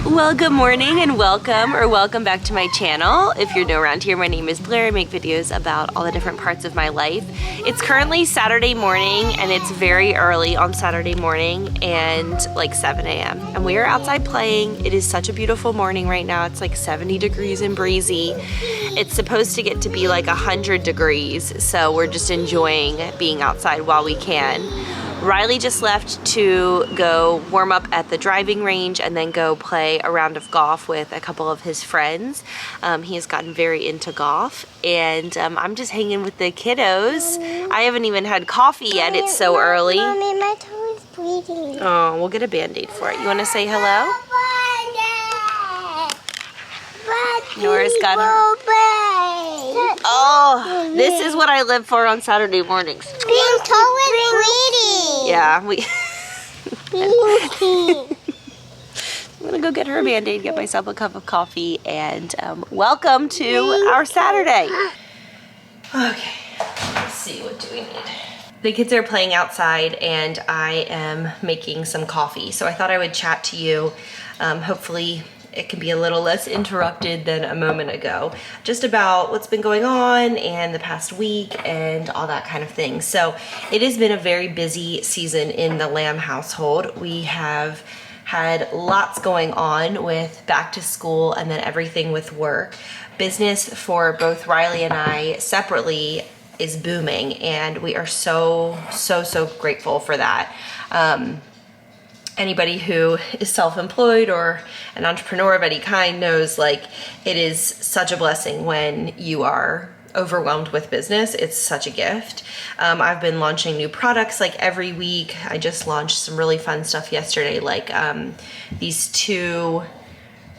Well, good morning and welcome back to my channel. If you're new around here, my name is Blair. I make videos about all the different parts of my life. It's currently Saturday morning and it's very early on Saturday morning and like 7 a.m. and we are outside playing. It is such a beautiful morning right now. It's like 70 degrees and breezy. It's supposed to get to be like 100 degrees, so we're just enjoying being outside while we can. Riley just left to go warm up at the driving range and then go play a round of golf with a couple of his friends. He has gotten very into golf, and I'm just hanging with the kiddos. I haven't even had coffee yet. It's so early. Mommy, my toe is bleeding. Oh, we'll get a Band-Aid for it. You want to say hello? Nora's got her. Oh, this is what I live for on Saturday mornings. Being toe is bleeding. Yeah, I'm gonna go get her a Band-Aid, get myself a cup of coffee, and welcome to our Saturday. Okay, let's see, what do we need? The kids are playing outside and I am making some coffee. So I thought I would chat to you. Hopefully it can be a little less interrupted than a moment ago, just about what's been going on and the past week and all that kind of thing. So it has been a very busy season in the Lamb household. We have had lots going on with back to school and then everything with work. Business for both Riley and I separately is booming, and we are so grateful for that. Anybody who is self-employed or an entrepreneur of any kind knows, like, it is such a blessing when you are overwhelmed with business. It's such a gift. I've been launching new products like every week. I just launched some really fun stuff yesterday, like these two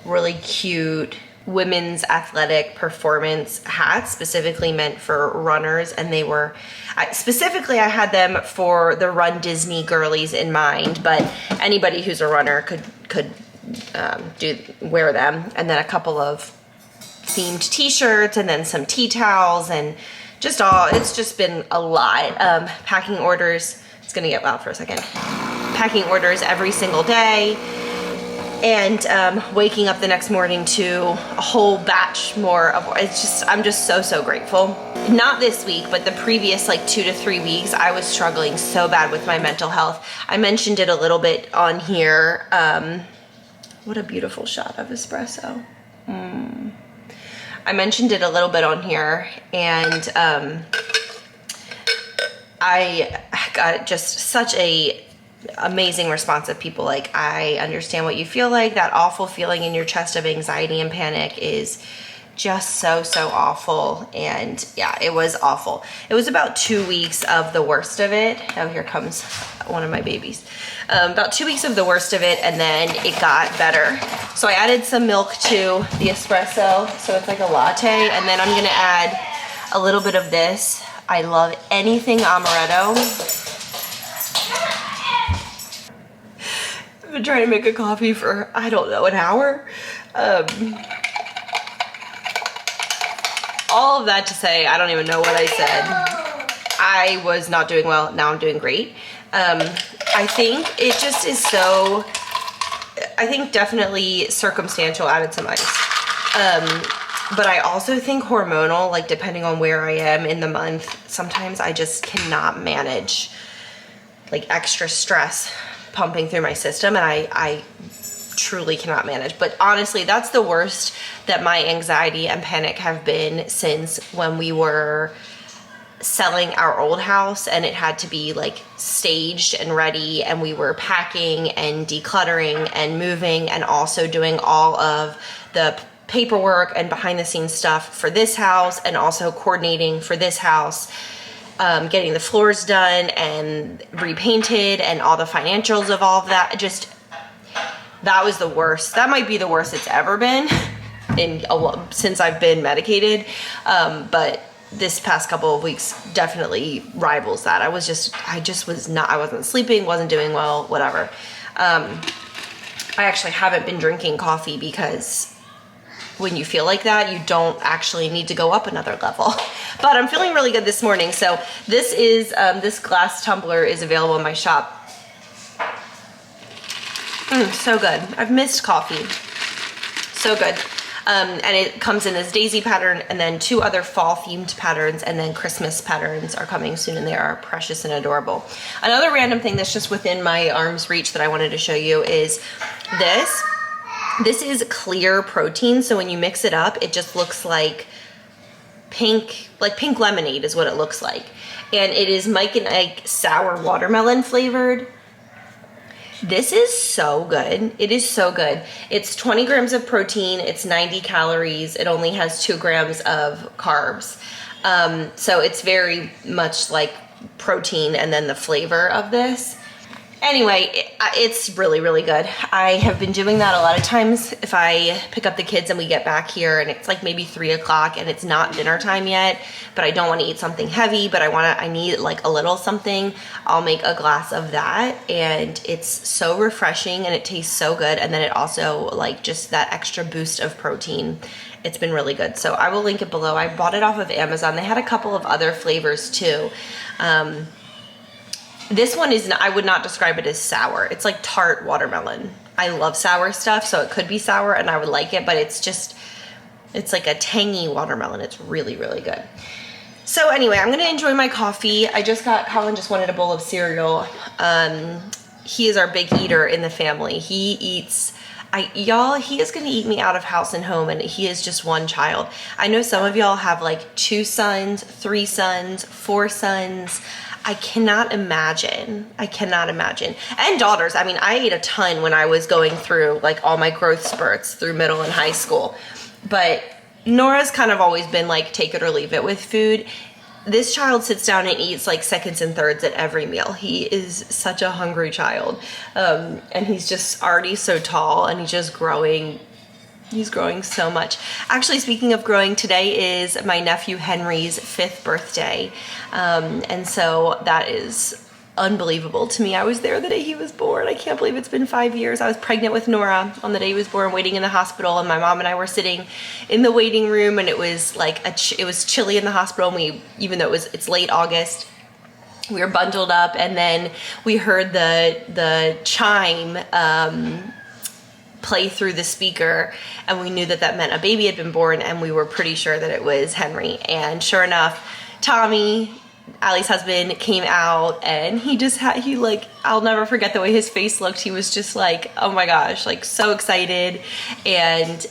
really cute women's athletic performance hats specifically meant for runners, and they were specifically I had them for the Run Disney girlies in mind, but anybody who's a runner could wear them. And then a couple of themed t-shirts and then some tea towels, and it's just been a lot. Packing orders, it's gonna get loud for a second. Packing orders every single day. And waking up the next morning to a whole batch more of I'm just so grateful. Not this week, but the previous like 2 to 3 weeks, I was struggling so bad with my mental health. I mentioned it a little bit on here. What a beautiful shot of espresso. I mentioned it a little bit on here, and I got just such a amazing response of people like, I understand what you feel like. That awful feeling in your chest of anxiety and panic is just so awful. And yeah, it was awful. It was about 2 weeks of the worst of it. Oh, here comes one of my babies. About 2 weeks of the worst of it, and then it got better. So I added some milk to the espresso, so it's like a latte, and then I'm gonna add a little bit of this. I love anything amaretto. I've been trying to make a coffee for, I don't know, an hour. All of that to say, I don't even know what I said. I was not doing well, now I'm doing great. I think it just is so, I think definitely circumstantial, added some ice. But I also think hormonal, like depending on where I am in the month, sometimes I just cannot manage like extra stress pumping through my system, and I truly cannot manage. But honestly, that's the worst that my anxiety and panic have been since when we were selling our old house and it had to be like staged and ready, and we were packing and decluttering and moving and also doing all of the paperwork and behind the scenes stuff for this house, and also coordinating for this house. Getting the floors done and repainted and all the financials of all of that. Just, that was the worst. That might be the worst it's ever been since I've been medicated. But this past couple of weeks definitely rivals that. I wasn't sleeping, wasn't doing well, whatever. I actually haven't been drinking coffee because when you feel like that, you don't actually need to go up another level. But I'm feeling really good this morning. So this is, this glass tumbler is available in my shop. So good. I've missed coffee. So good. And it comes in this daisy pattern and then 2 other fall themed patterns, and then Christmas patterns are coming soon, and they are precious and adorable. Another random thing that's just within my arm's reach that I wanted to show you is this. This is clear protein, so when you mix it up, it just looks like pink lemonade is what it looks like. And it is Mike and Ike sour watermelon flavored. This is so good. It is so good. It's 20 grams of protein. It's 90 calories. It only has 2 grams of carbs. So it's very much like protein and then the flavor of this. Anyway, it's really, really good. I have been doing that a lot of times if I pick up the kids and we get back here and it's like maybe 3 o'clock and it's not dinner time yet, but I don't want to eat something heavy, but I need like a little something. I'll make a glass of that, and it's so refreshing and it tastes so good. And then it also like just that extra boost of protein. It's been really good. So I will link it below. I bought it off of Amazon. They had a couple of other flavors too. This one is, I would not describe it as sour. It's like tart watermelon. I love sour stuff, so it could be sour and I would like it, but it's like a tangy watermelon. It's really, really good. So anyway, I'm gonna enjoy my coffee. Colin just wanted a bowl of cereal. He is our big eater in the family. He eats, he is gonna eat me out of house and home, and he is just one child. I know some of y'all have like 2 sons, 3 sons, 4 sons. I cannot imagine. And daughters. I mean, I ate a ton when I was going through like all my growth spurts through middle and high school. But Nora's kind of always been like take it or leave it with food. This child sits down and eats like seconds and thirds at every meal. He is such a hungry child. And he's just already so tall, and he's just growing. He's growing so much. Actually, speaking of growing, today is my nephew Henry's 5th birthday. And so that is unbelievable to me. I was there the day he was born. I can't believe it's been 5 years. I was pregnant with Nora on the day he was born, waiting in the hospital, and my mom and I were sitting in the waiting room, and it was like it was chilly in the hospital, and even though it's late August, we were bundled up, and then we heard the chime play through the speaker, and we knew that meant a baby had been born, and we were pretty sure that it was Henry. And sure enough, Tommy, Allie's husband, came out, and I'll never forget the way his face looked. He was just like, oh my gosh, like so excited. And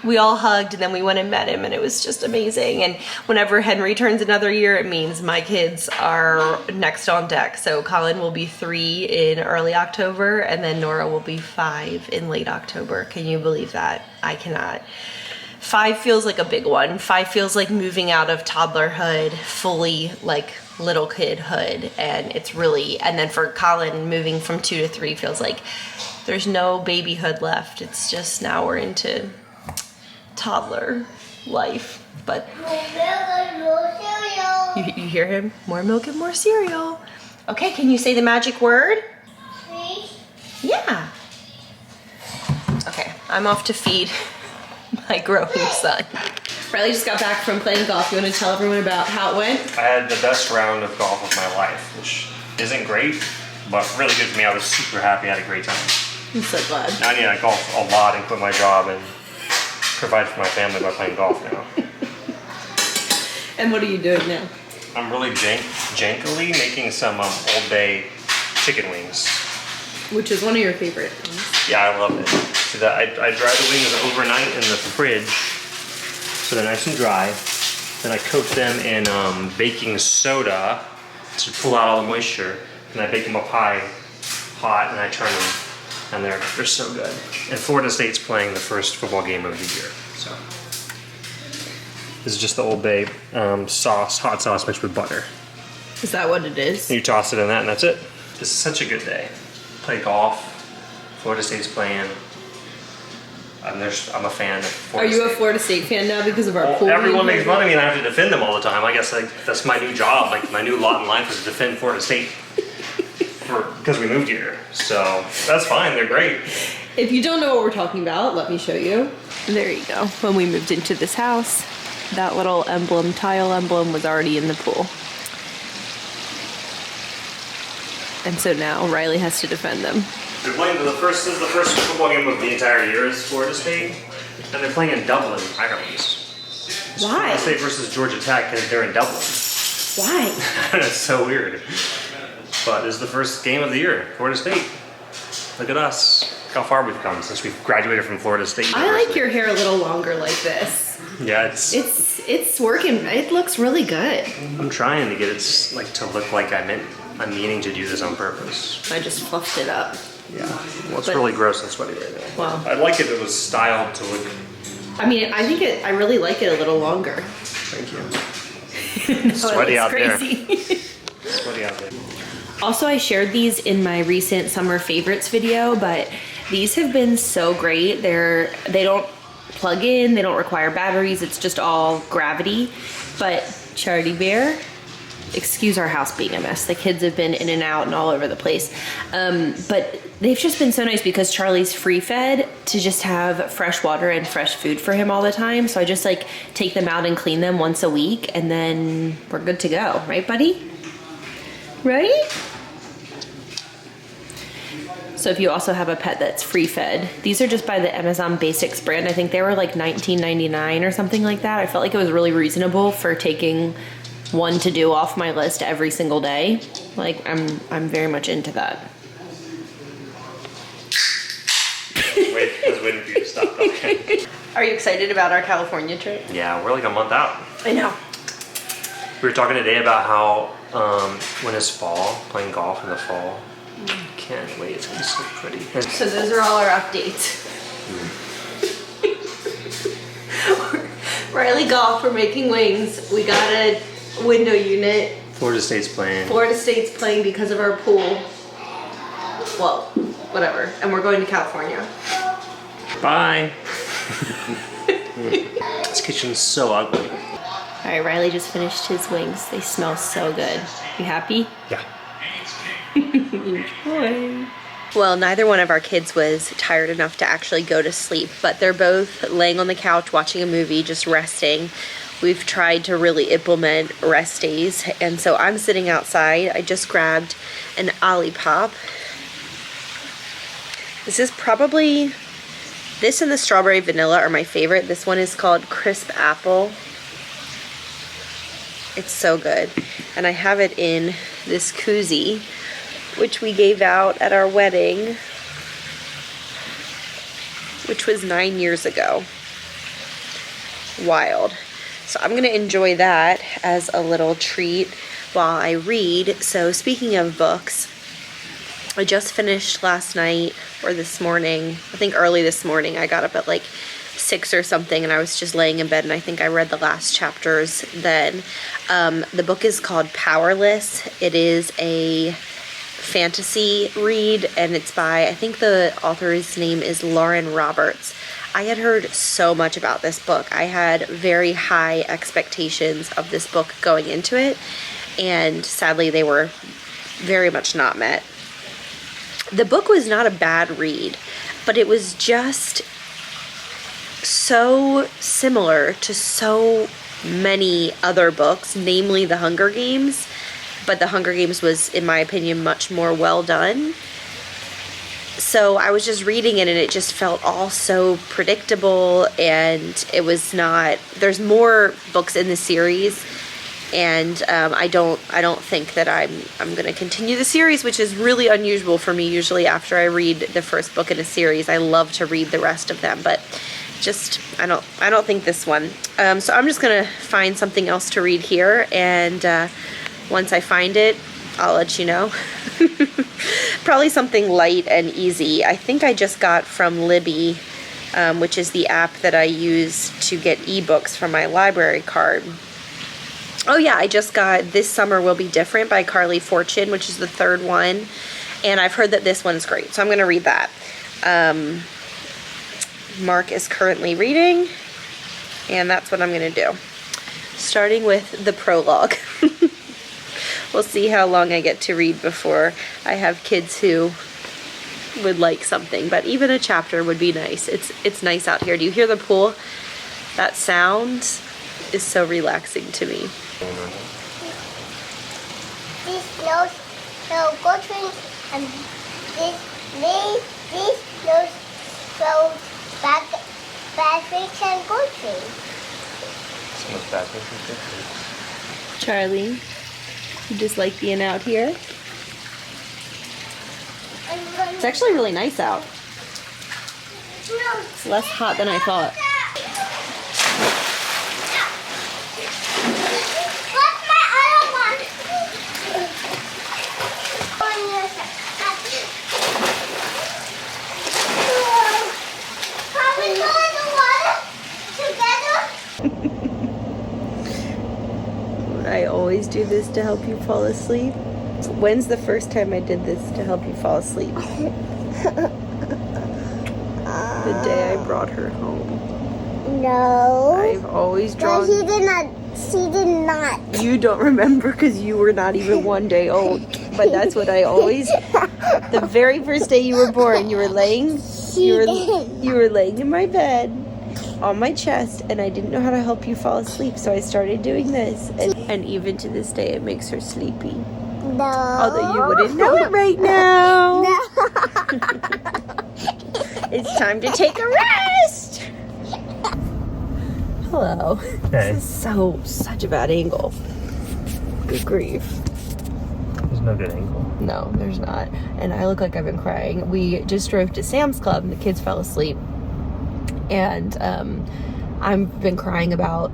we all hugged, and then we went and met him, and it was just amazing. And whenever Henry turns another year, it means my kids are next on deck. So Colin will be 3 in early October, and then Nora will be 5 in late October. Can you believe that? I cannot. 5 feels like a big one. 5 feels like moving out of toddlerhood, fully like little kidhood, and and then for Colin, moving from 2 to 3 feels like there's no babyhood left. It's just now we're into toddler life. But you hear him? More milk and more cereal. Okay, can you say the magic word? Please? Yeah. Okay, I'm off to feed my growing son. Riley just got back from playing golf. You want to tell everyone about how it went? I had the best round of golf of my life, which isn't great, but really good for me. I was super happy. I had a great time. I'm so glad. Now I need to golf a lot and quit my job and provide for my family by playing golf now. And what are you doing now? I'm really jankily making some Old Bay chicken wings. Which is one of your favorite things. Yeah, I love it. So I dry the wings overnight in the fridge so they're nice and dry. Then I coat them in baking soda to pull out all the moisture. And I bake them up hot, and I turn them, and they're so good. And Florida State's playing the first football game of the year. So this is just the Old Bay sauce, hot sauce mixed with butter. Is that what it is? And you toss it in that, and that's it. This is such a good day. Play golf. Florida State's playing. I'm a fan of Florida State. Are you a Florida State fan now because of our pool? Everyone makes fun of me and I have to defend them all the time. I guess that's my new job. Like my new lot in life is to defend Florida State because we moved here. So that's fine. They're great. If you don't know what we're talking about, let me show you. There you go. When we moved into this house, that little tile emblem was already in the pool. And so now Riley has to defend them. They're playing this is the first football game of the entire year is Florida State. And they're playing in Dublin, Ireland. Why? Florida State versus Georgia Tech, and they're in Dublin. Why? It's so weird. But this is the first game of the year, Florida State. Look at us. Look how far we've come since we've graduated from Florida State I University. like your hair a little longer like this. Yeah, It's working. It looks really good. I'm trying to get it like to look like I'm meaning to do this on purpose. I just fluffed it up. Yeah. Well, it's But- really gross and sweaty right now. Wow. I'd like it if it was styled to look. I mean, I really like it a little longer. Thank you. No, it Sweaty looks out there. crazy. Sweaty out there. Also, I shared these in my recent summer favorites video, but these have been so great. They don't plug in, they don't require batteries, it's just all gravity. But Charlie Bear, excuse our house being a mess. The kids have been in and out and all over the place. But they've just been so nice because Charlie's free fed to just have fresh water and fresh food for him all the time. So I just like take them out and clean them once a week and then we're good to go. Right, buddy? Right? So if you also have a pet that's free fed, these are just by the Amazon Basics brand. I think they were like $19.99 or something like that. I felt like it was really reasonable for taking one to do off my list every single day. Like I'm very much into that. I was waiting for you to stop talking. Are you excited about our California trip? Yeah, we're like a month out. I know. We were talking today about how when it's fall, playing golf in the fall. Can't wait, it's gonna be so pretty. So those are all our updates. Riley golf, we're making wings. We got a window unit. Florida State's playing. Florida State's playing because of our pool. Well, whatever. And we're going to California. Bye. This kitchen's so ugly. All right, Riley just finished his wings. They smell so good. You happy? Yeah. Enjoy. Well, neither one of our kids was tired enough to actually go to sleep, but they're both laying on the couch watching a movie, just resting. We've tried to really implement rest days, and so I'm sitting outside. I just grabbed an Olipop. This is probably, this and the strawberry vanilla are my favorite. This one is called Crisp Apple. It's so good. And I have it in this koozie, which we gave out at our wedding, which was 9 years ago. Wild. So I'm gonna enjoy that as a little treat while I read. So speaking of books, I just finished last night or this morning, I think early this morning. I got up at like 6 or something and I was just laying in bed and I think I read the last chapters then. The book is called Powerless. It is a fantasy read and it's by, I think the author's name is Lauren Roberts. I had heard so much about this book. I had very high expectations of this book going into it, and sadly they were very much not met. The book was not a bad read, but it was just so similar to so many other books, namely The Hunger Games, but The Hunger Games was, in my opinion, much more well done. So I was just reading it and it just felt all so predictable, and it was not, there's more books in the series, and I don't think that I'm going to continue the series, which is really unusual for me. Usually after I read the first book in a series, I love to read the rest of them, but just I don't think this one. So I'm just going to find something else to read here, and once I find it, I'll let you know. Probably something light and easy. I think I just got from Libby, which is the app that I use to get ebooks from my library card. Oh yeah, I just got This Summer Will Be Different by Carly Fortune, which is the third one. And I've heard that this one's great, so I'm going to read that. Mark is currently reading, and that's what I'm going to do. Starting with the prologue. We'll see how long I get to read before I have kids who would like something, but even a chapter would be nice. It's nice out here. Do you hear the pool? That sound is so relaxing to me. This nose, so Gertrude, and this nose goes back, they can go to. Someone's bathroom. Charlie, you just like being out here? It's actually really nice out. It's less hot than I thought. What's my other one? Can we go in the water together? I always do this to help you fall asleep. When's the first time I did this to help you fall asleep? The day I brought her home. No. I've always drawn. But he did not. She did not. You don't remember because you were not even 1 day old. But that's what I always. The very first day you were born, you were laying. You were laying in my bed, on my chest, and I didn't know how to help you fall asleep, so I started doing this. And even to this day, it makes her sleepy. No. Although you wouldn't know it right now. No. It's time to take a rest. Hello. Hey. This is such a bad angle. Good grief. There's no good angle. No, there's not. And I look like I've been crying. We just drove to Sam's Club and the kids fell asleep. And I've been crying about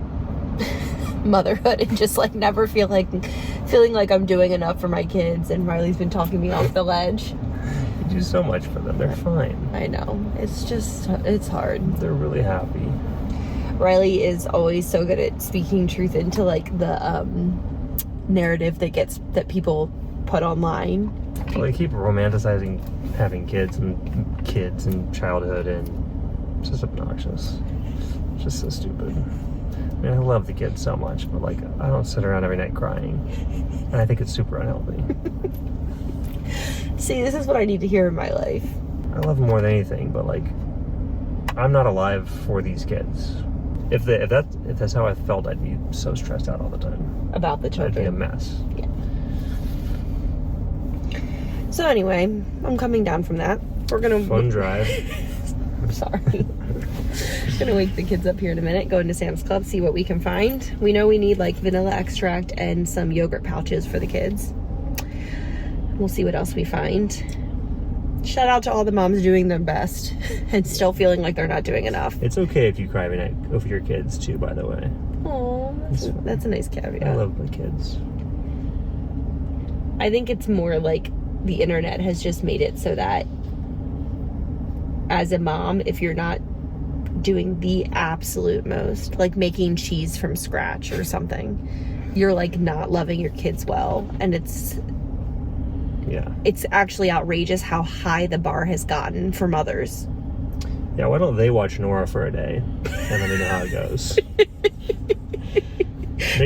motherhood and just like never feeling like I'm doing enough for my kids. And Riley's been talking me off the ledge. You do so much for them. They're fine. I know. It's hard. They're really happy. Riley is always so good at speaking truth into like the narrative that people put online. Well, they keep romanticizing having kids and childhood, and it's just obnoxious. It's just so stupid. I mean, I love the kids so much, but like, I don't sit around every night crying, and I think it's super unhealthy. See, this is what I need to hear in my life. I love them more than anything, but like, I'm not alive for these kids. If that's how I felt, I'd be so stressed out all the time. About the children. I'd be a mess. Yeah. So anyway, I'm coming down from that. We're gonna Fun drive. I'm sorry. Gonna wake the kids up here in a minute, go into Sam's Club, see what we can find. We know we need like vanilla extract and some yogurt pouches for the kids. We'll see what else we find. Shout out to all the moms doing their best and still feeling like they're not doing enough. It's okay if you cry every night over your kids too, by the way. Oh, that's a nice caveat. I love my kids. I think it's more like the internet has just made it so that as a mom, if you're not doing the absolute most, like making cheese from scratch or something, you're like not loving your kids well. And it's actually outrageous how high the bar has gotten for mothers. Yeah, why don't they watch Nora for a day and let me know how it goes?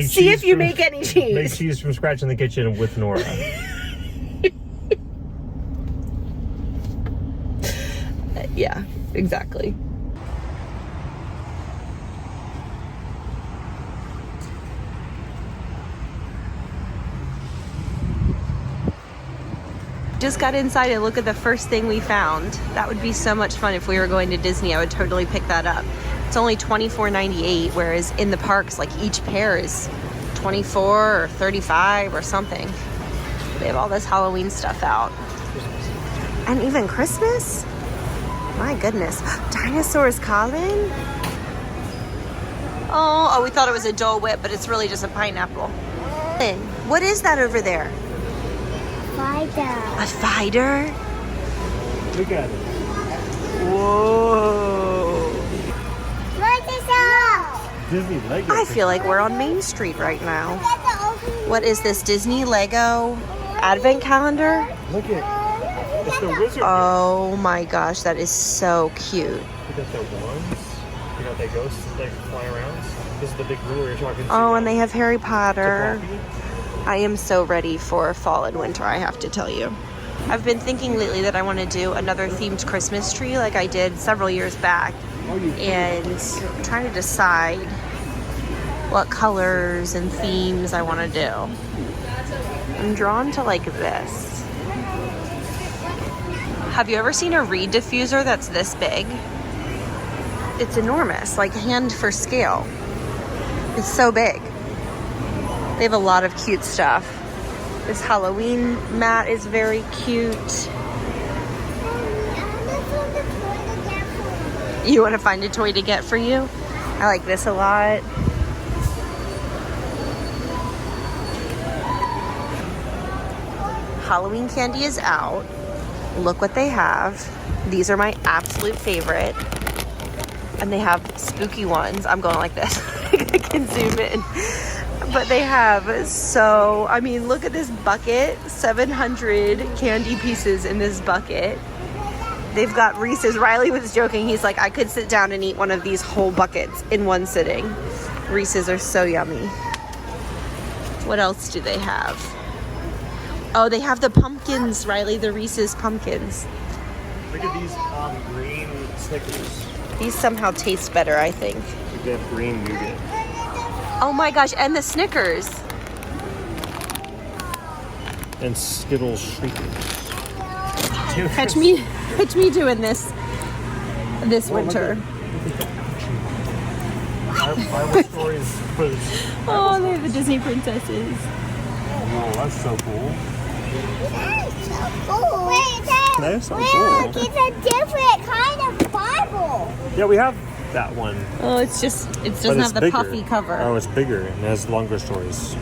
See if you make any cheese. Make cheese from scratch in the kitchen with Nora. Yeah, exactly. Just got inside and look at the first thing we found. That would be so much fun if we were going to Disney. I would totally pick that up. It's only $24.98, whereas in the parks, like each pair is $24 or $35 or something. They have all this Halloween stuff out. And even Christmas? My goodness. Dinosaurs calling? Oh, we thought it was a Dole Whip, but it's really just a pineapple. What is that over there? Fighter. A fighter? Look at it. Whoa. Look this up. Disney Lego. I feel like we're on Main Street right now. What is this, Disney Lego Advent Calendar? Look at it. It's the wizard. Oh my gosh, that is so cute. You got the wands. You got the ghosts that fly around. This is the big ruler you're talking to. Oh, and they have Harry Potter. I am so ready for fall and winter, I have to tell you. I've been thinking lately that I want to do another themed Christmas tree like I did several years back. And I'm trying to decide what colors and themes I want to do. I'm drawn to like this. Have you ever seen a reed diffuser that's this big? it's enormous, like hand for scale. It's so big. They have a lot of cute stuff. This Halloween mat is very cute. You want to find a toy to get for you? I like this a lot. Halloween candy is out. Look what they have. These are my absolute favorite. And they have spooky ones. I'm going like this. I can zoom in. But they have so, I mean, look at this bucket. 700 candy pieces in this bucket. They've got Reese's. Riley was joking. He's like, I could sit down and eat one of these whole buckets in one sitting. Reese's are so yummy. What else do they have? Oh, they have the pumpkins, Riley, the Reese's pumpkins. Look at these green Snickers. These somehow taste better, I think. They have green nougat. Oh my gosh, and the Snickers. And Skittles Shriekers. Catch me doing this winter. Bible stories for this. Oh, they have the Disney princesses. Whoa, that's so cool. That is so cool. Wait, Dad. That is so Look, cool. it's a different kind of Bible. Yeah, we have that one. Oh, it doesn't But have it's the bigger. puffy cover. Oh, it's bigger and it has longer stories.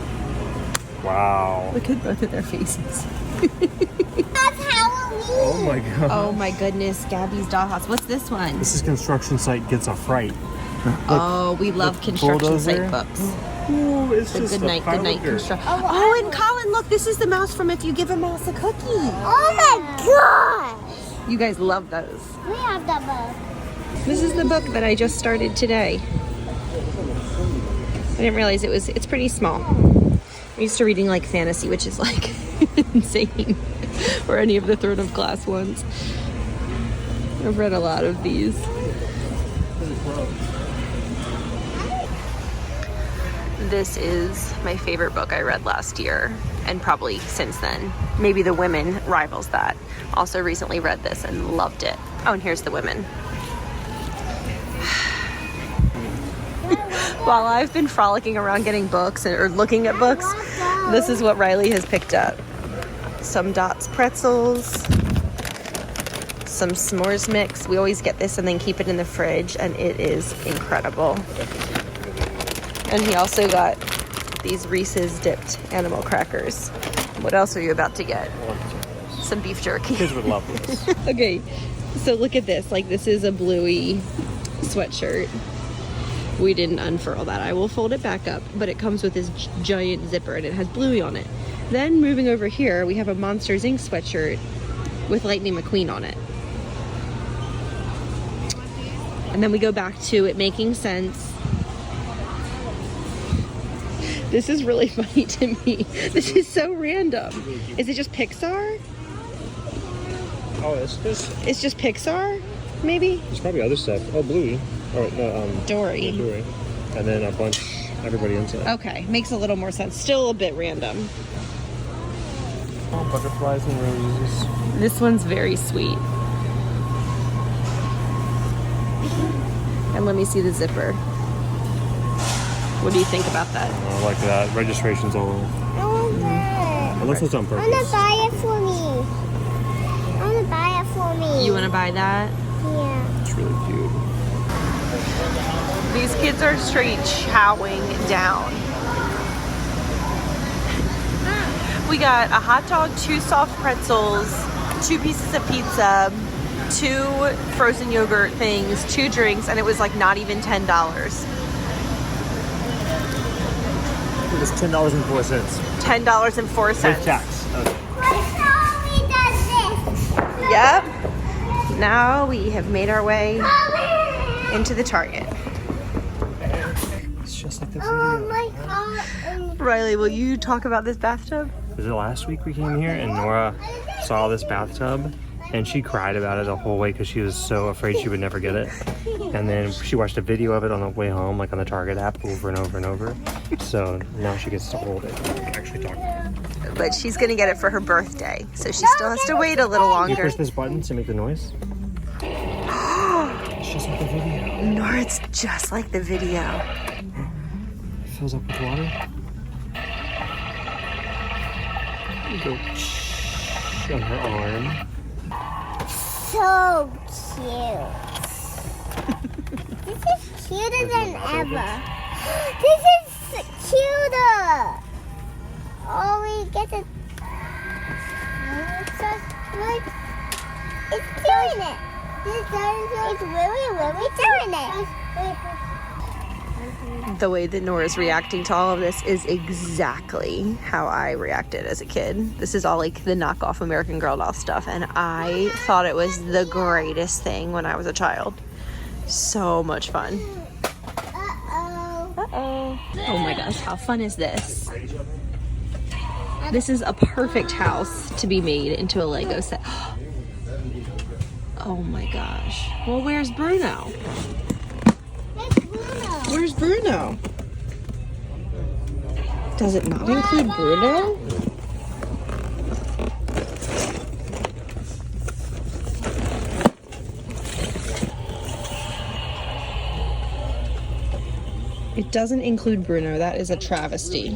Wow. Look at both of their faces. That's Halloween. Oh my god. Oh my goodness, Gabby's dollhouse. What's this one? This is Construction Site Gets a Fright. Oh, we love construction bulldozer. site books. Ooh, it's The just good a night powder. construction. Oh, and Colin, look, this is the mouse from If You Give a Mouse a Cookie. Oh my gosh. You guys love those. We have the book. This is the book that I just started today. I didn't realize it's pretty small. I'm used to reading like fantasy, which is like insane, or any of the Throne of Glass ones. I've read a lot of these. This is my favorite book I read last year, and probably since then. Maybe The Women rivals that. Also recently read this and loved it. Oh, and here's The Women. While I've been frolicking around getting books or looking at books, this is what Riley has picked up. Some Dots pretzels, some s'mores mix. We always get this and then keep it in the fridge, and it is incredible. And he also got these Reese's dipped animal crackers. What else are you about to get? Some beef jerky. Kids would love this. Okay, so look at this. Like, this is a bluey sweatshirt. We didn't unfurl that. I will fold it back up, but it comes with this giant zipper and it has Bluey on it. Then moving over here, we have a Monsters Inc. sweatshirt with Lightning McQueen on it. And then we go back to it making sense. This is really funny to me. This is so random. Is it just Pixar? Oh, it's It's just Pixar, maybe? there's probably other stuff. Oh, Bluey. Oh, no, Dory. yeah, Dory. And then a bunch, everybody inside. Okay, makes a little more sense. Still a bit random. Oh, butterflies and roses. This one's very sweet. And let me see the zipper. What do you think about that? I like that. Registration's all over. I want that. Unless it's on I want purpose. to buy it for me. I want to buy it for me. You want to buy that? Yeah. It's really cute. These kids are straight chowing down. We got a hot dog, 2 soft pretzels, 2 pieces of pizza, 2 frozen yogurt things, 2 drinks, and it was like not even $10. It was $10.04. $10.04. With tax. Okay. Chloe does this. Yep. Now we have made our way into the Target. It's just like the Oh video. my god. Riley, will you talk about this bathtub? Was it last week we came here and Nora saw this bathtub and she cried about it the whole way because she was so afraid she would never get it. And then she watched a video of it on the way home, like on the Target app, over and over and over. So now she gets to hold it and actually talk about it. But she's gonna get it for her birthday, so she still has to wait a little You longer. push this button to make the noise. just like the video. Nora, it's just like the video. It fills up with water. Go on her arm. So cute. This is cuter than ever. This is cuter. Oh, we get it. It's doing it. It's really doing it. The way that Nora's reacting to all of this is exactly how I reacted as a kid. This is all like the knockoff American Girl doll stuff, and I thought it was the greatest thing when I was a child. So much fun. Uh-oh. Oh my gosh, how fun is this? This is a perfect house to be made into a Lego set. Oh my gosh. Well, where's Bruno? Where's Bruno? Does it not include Bruno? It doesn't include Bruno. That is a travesty.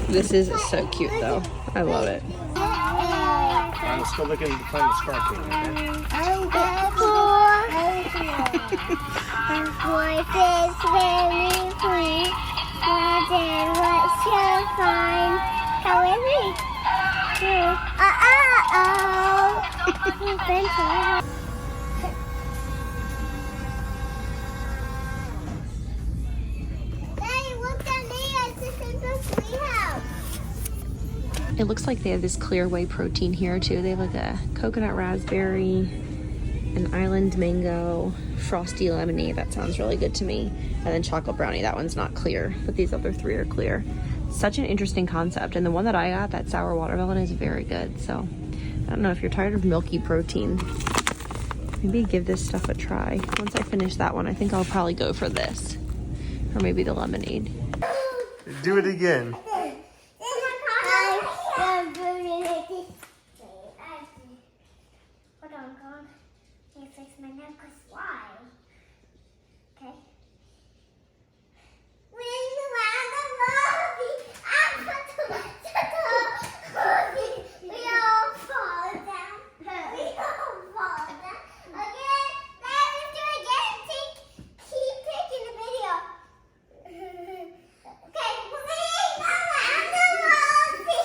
This is so cute though. I love it. I'm still looking to find the scarf. Voice is very sweet. What you'll find. However, Daddy, look at me. It's the Central Treehouse. It looks like they have this clear whey protein here too. They have like a coconut raspberry, an island mango, frosty lemonade. That sounds really good to me. And then chocolate brownie. That one's not clear, but these other three are clear. Such an interesting concept. And the one that I got, that sour watermelon, is very good. So I don't know if you're tired of milky protein. Maybe give this stuff a try. Once I finish that one, I think I'll probably go for this. Or maybe the lemonade. Do it again. Hold on, can't fix my necklace. Why? Okay. Win around the lobby. We all fall down. We all fall down. Again. Let's do it again. Keep taking the video. Okay. Win around the lobby.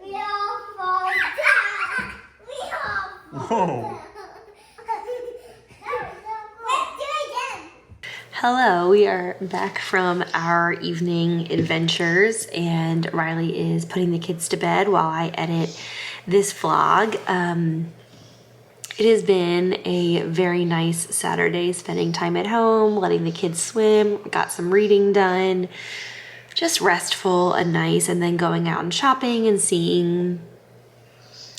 We all fall down. We all fall Whoa. down. Let's do it again. Hello, we are back from our evening adventures, and Riley is putting the kids to bed while I edit this vlog. It has been a very nice Saturday, spending time at home, letting the kids swim, got some reading done, just restful and nice, and then going out and shopping and seeing.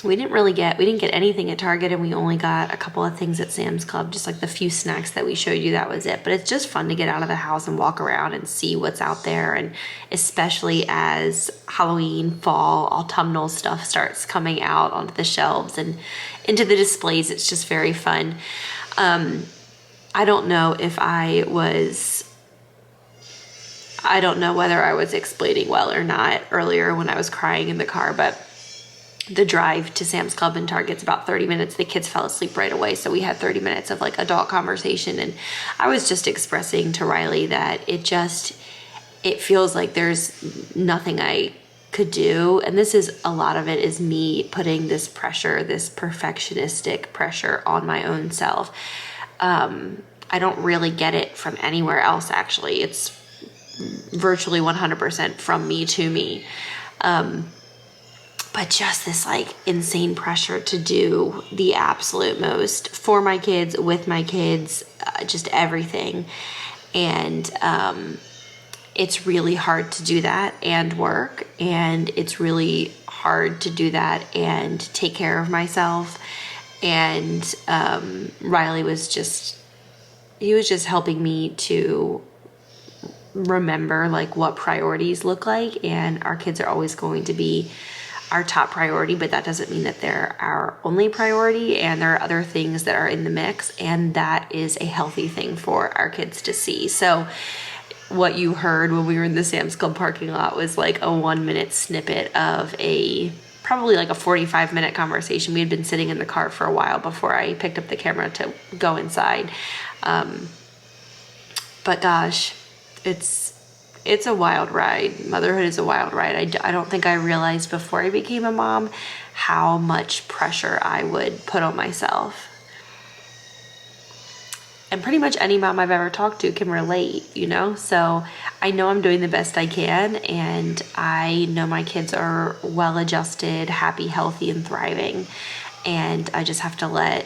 We didn't get anything at Target, and we only got a couple of things at Sam's Club, just like the few snacks that we showed you, that was it. But it's just fun to get out of the house and walk around and see what's out there, and especially as Halloween, fall, autumnal stuff starts coming out onto the shelves and into the displays. It's just very fun. I don't know whether I was explaining well or not earlier when I was crying in the car, but the drive to Sam's Club and Target's about 30 minutes. The kids fell asleep right away, so we had 30 minutes of like adult conversation, and I was just expressing to Riley that it feels like there's nothing I could do, and a lot of it is me putting this pressure, this perfectionistic pressure on my own self. I don't really get it from anywhere else, actually. It's virtually 100% from me to me. But just this like insane pressure to do the absolute most for my kids, with my kids, just everything. And it's really hard to do that and work, and it's really hard to do that and take care of myself. And Riley was just helping me to remember like what priorities look like, and our kids are always going to be our top priority, but that doesn't mean that they're our only priority, and there are other things that are in the mix, and that is a healthy thing for our kids to see. So what you heard when we were in the Sam's Club parking lot was like a 1-minute snippet of probably like a 45-minute conversation. We had been sitting in the car for a while before I picked up the camera to go inside. But gosh, it's a wild ride. Motherhood is a wild ride. I don't think I realized before I became a mom how much pressure I would put on myself. And pretty much any mom I've ever talked to can relate, you know? So I know I'm doing the best I can, and I know my kids are well-adjusted, happy, healthy, and thriving. And I just have to let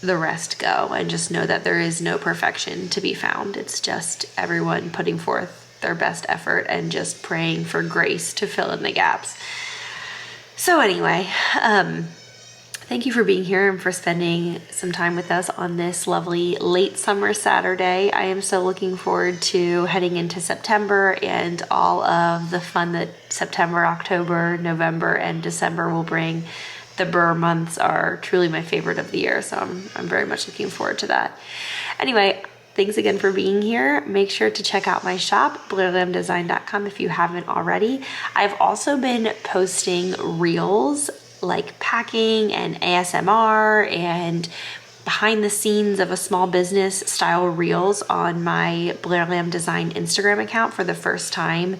the rest go and just know that there is no perfection to be found. It's just everyone putting forth their best effort and just praying for grace to fill in the gaps. So anyway, thank you for being here and for spending some time with us on this lovely late summer Saturday. I am so looking forward to heading into September and all of the fun that September, October, November, and December will bring. The Burr months are truly my favorite of the year, so I'm very much looking forward to that. Anyway, thanks again for being here. Make sure to check out my shop, blairlamdesign.com, if you haven't already. I've also been posting reels like packing and ASMR and behind the scenes of a small business style reels on my Blair Lamb Design Instagram account for the first time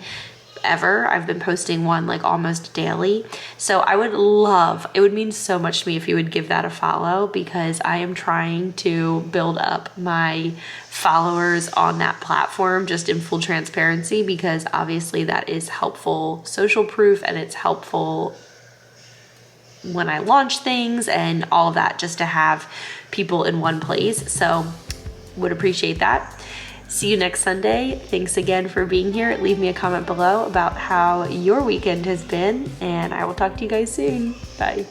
ever. I've been posting one like almost daily. So it would mean so much to me if you would give that a follow, because I am trying to build up my followers on that platform just in full transparency, because obviously that is helpful social proof, and it's helpful when I launch things and all of that, just to have people in one place. So would appreciate that. See you next Sunday. Thanks again for being here. Leave me a comment below about how your weekend has been, and I will talk to you guys soon. Bye.